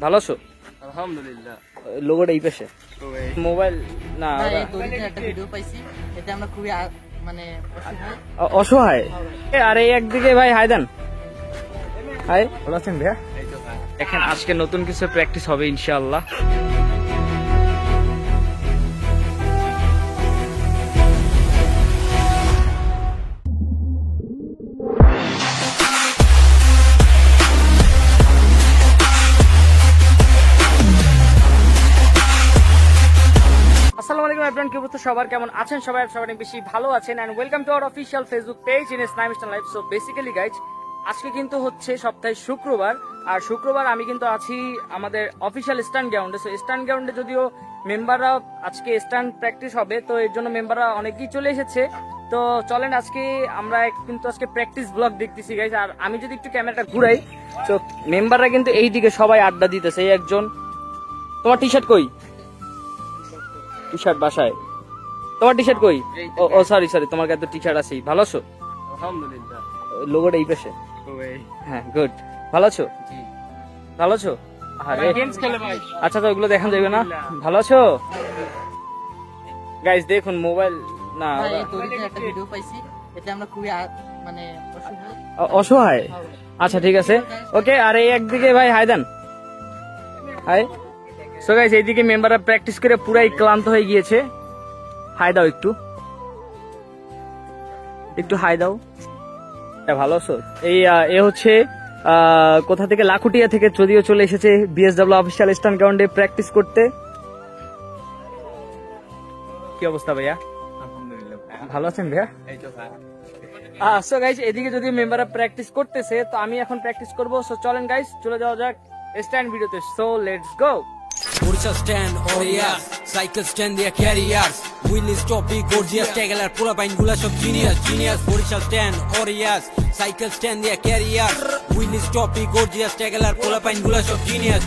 ভালো আছো? আলহামদুলিল্লাহ। লোগোটা এই পাশে মোবাইল না একটা ভিডিও পাইছি, এতে আমরা খুবই মানে অসহায়। আর এই একদিকে ভাই হাই দেন। হাই, ভালো আছেন ভাইয়া? দেখেন আজকে নতুন কিছু প্র্যাকটিস হবে ইনশাআল্লাহ। আসসালামু আলাইকুম এভরিওয়ান, কি অবস্থা সবার, কেমন আছেন সবাই? সবাই অনেক বেশি ভালো আছেন and welcome to our official Facebook page in স্নাইম style life. So basically guys, আজকে কিন্তু হচ্ছে সপ্তাহে শুক্রবার, আর শুক্রবার আমি কিন্তু আছি আমাদের অফিশিয়াল স্ট্যান্ড গ্রাউন্ডে। সো স্ট্যান্ড গ্রাউন্ডে যদিও মেম্বাররা আজকে স্ট্যান্ড প্র্যাকটিস হবে, তো এর জন্য মেম্বাররা অনেকেই চলে এসেছে। তো চলেন আজকে আমরা কিন্তু আজকে প্র্যাকটিস ব্লগ দেখতেছি গাইজ। আর আমি যদি একটু ক্যামেরাটা ঘুরাই, তো মেম্বাররা কিন্তু এই দিকে সবাই আড্ডা দিতেছে। এই একজন, তোমার টি শার্ট কই? টি শার্ট বাসায়। তোমার টি শার্ট কই? ও সরি, তোমার কাছে তো টি শার্ট আছেই। ভালো আছো? আলহামদুলিল্লাহ। লোগোটা এই পাশে। হ্যাঁ, গুড। ভালো আছো? ভালো আছো? আরে গেমস খেলে ভাই। আচ্ছা, তো ওগুলো দেখান যাবে না। ভালো আছো গাইস? দেখুন মোবাইল না, একটা ভিডিও পাইছি, এতে আমরা খুবই মানে অসহায়। আচ্ছা ঠিক আছে, ওকে। আর এই একদিকে ভাই হাই দেন। হাই। সো গাইস, এইদিকে মেম্বাররা প্র্যাকটিস করে পুরাই ক্লান্ত হয়ে গিয়েছে। হাই দাও, একটু একটু হাই দাও। ভালো আছো? এই এ হচ্ছে কোথা থেকে, লাখুটিয়া থেকে যদিও চলে এসেছে বিএসডব্লিউ অফিসিয়াল স্ট্যান্ড গ্রাউন্ডে প্র্যাকটিস করতে। কি অবস্থা ভাইয়া? আলহামদুলিল্লাহ। ভালো আছেন ভাইয়া? এই তো ভাই। সো গাইস, এদিকে যদি মেম্বাররা প্র্যাকটিস করতেছে, তো আমি এখন প্র্যাকটিস করব। সো চলেন গাইস, চলে যাওয়া যাক স্ট্যান্ড ভিডিওতে। So let's go. Porsche stand Orias, cycle stand their carriers. Wheelies topic gorgeous, tegelar pula pain gula sob genius. Porsche stand Orias, cycle stand their carriers. Wheelies topic gorgeous, tegelar pula pain gula sob genius.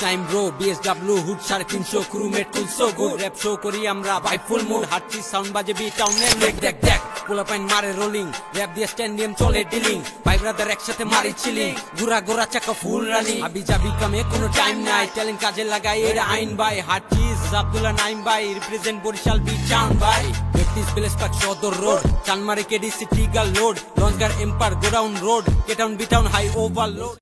Time bro, BSW hood 350 crewmate cool so good. Rap show kori amra by full mood, hotchi sound baje beat town neck deck. Pula pain mare rolling, rap দিয়ে স্ট্যান্ডিয়াম চলে dealing, ভাই brother একসাথে মারি chilling, গুরা গোরা চাকা full running, আবি যাবি কামে কোনো টাইম নাই, ট্যালেন্ট কাজে লাগাই এর আইন ভাই, হাটচিস আব্দুল্লাহ নাইম ভাই, রিপ্রেজেন্ট বরিশাল বি চাউন ভাই, প্র্যাকটিস প্লেস পাক সদর রোড, চানমারি কেডি সিটি গাল লোড, লঞ্চগার empire godown road, K town B town high overload.